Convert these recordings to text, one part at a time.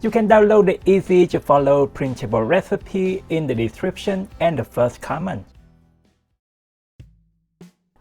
You can download the easy-to-follow printable recipe in the description and the first comment.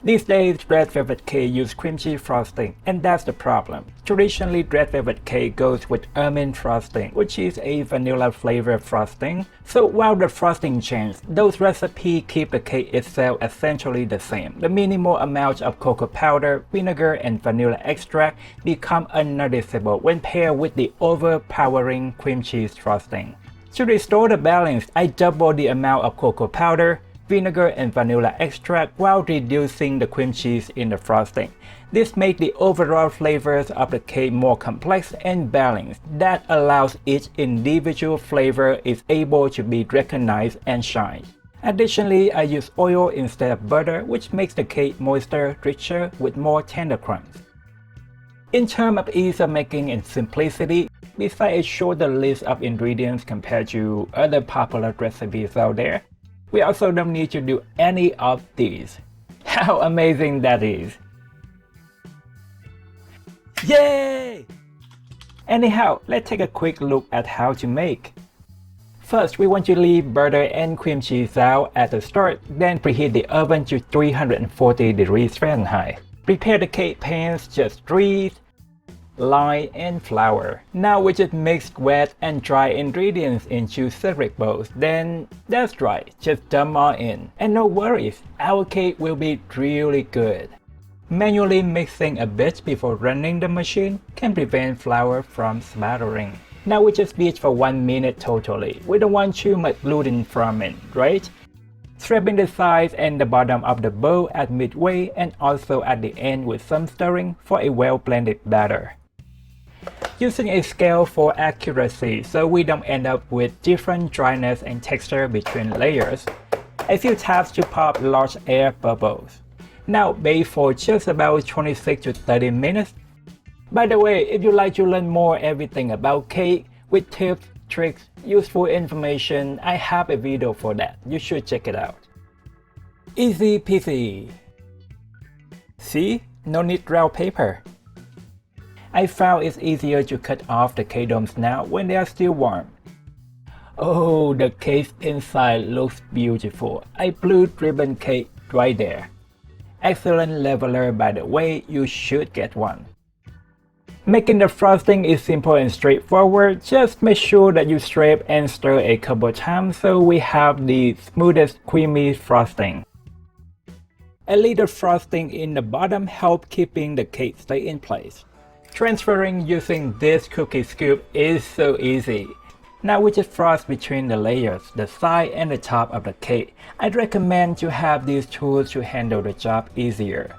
These days, red velvet cake use cream cheese frosting, and that's the problem. Traditionally, red velvet cake goes with almond frosting, which is a vanilla flavored frosting. So while the frosting changes, those recipes keep the cake itself essentially the same. The minimal amount of cocoa powder, vinegar, and vanilla extract become unnoticeable when paired with the overpowering cream cheese frosting. To restore the balance, I double the amount of cocoa powder, vinegar, and vanilla extract while reducing the cream cheese in the frosting. This makes the overall flavors of the cake more complex and balanced. That allows each individual flavor is able to be recognized and shine. Additionally, I use oil instead of butter, which makes the cake moister, richer, with more tender crumbs. In terms of ease of making and simplicity, besides a shorter list of ingredients compared to other popular recipes out there, we also don't need to do any of these. How amazing that is! Yay! Anyhow, let's take a quick look at how to make. First, we want to leave butter and cream cheese out at the start, then preheat the oven to 340 degrees Fahrenheit. Prepare the cake pans, just 3, lime, and flour. Now we just mix wet and dry ingredients into separate bowls. Then that's right, just dump all in. And no worries, our cake will be really good. Manually mixing a bit before running the machine can prevent flour from splattering. Now we just beat for 1 minute totally. We don't want too much gluten from it, right? Scraping the sides and the bottom of the bowl at midway and also at the end with some stirring for a well-blended batter. Using a scale for accuracy so we don't end up with different dryness and texture between layers. A few taps to pop large air bubbles. Now bake for just about 26 to 30 minutes. By the way, if you'd like to learn more everything about cake with tips, tricks, useful information, I have a video for that. You should check it out. Easy peasy. See? No need brown paper. I found it's easier to cut off the cake domes now when they are still warm. Oh, the cake inside looks beautiful. A blue ribbon cake right there. Excellent leveler, by the way, you should get one. Making the frosting is simple and straightforward. Just make sure that you scrape and stir a couple times so we have the smoothest creamy frosting. A little frosting in the bottom helps keeping the cake stay in place. Transferring using this cookie scoop is so easy. Now we just frost between the layers, the side and the top of the cake. I'd recommend to have these tools to handle the job easier.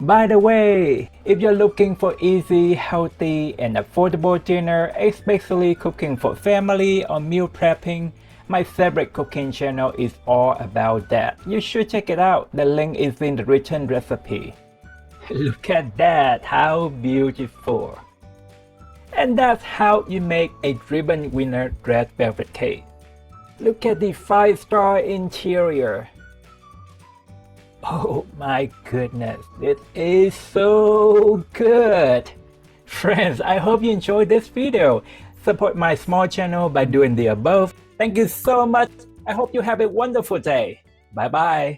By the way, if you're looking for easy, healthy, and affordable dinner, especially cooking for family or meal prepping, my favorite cooking channel is all about that. You should check it out. The link is in the written recipe. Look at that, how beautiful! And that's how you make a ribbon winner red velvet cake. Look at the 5-star interior. Oh my goodness, it is so good! Friends, I hope you enjoyed this video. Support my small channel by doing the above. Thank you so much. I hope you have a wonderful day. Bye bye.